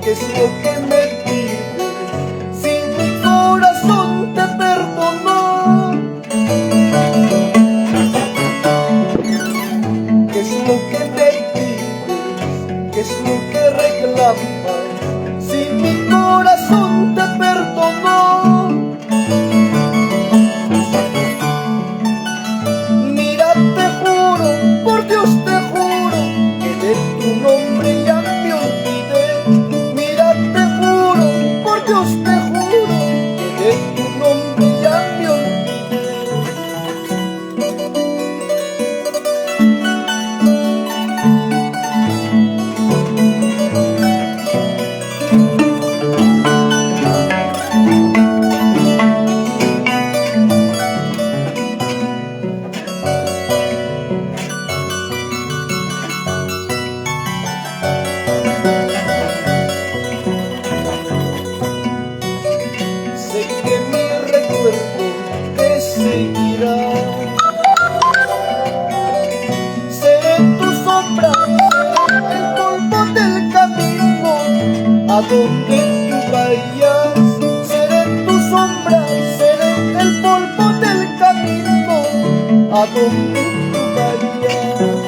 ¿Qué es lo que me pides? Si mi corazón te perdonó. ¿Qué es lo que me pides? ¿Qué es lo que reclamas? Si mi corazón te perdonó. Mira, te juro, por Dios te juro, que de tu nombre ya me olvidé. Mira, te juro, por Dios te juro, que de tu nombre ya me olvidé. Sé que mi recuerdo te seguirá. Seré tu sombra, seré el polvo del camino. A donde tú vayas, seré tu sombra, seré el polvo del camino. A donde tú vayas.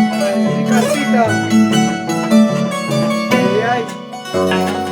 Ay, Ricardita, ay, ay.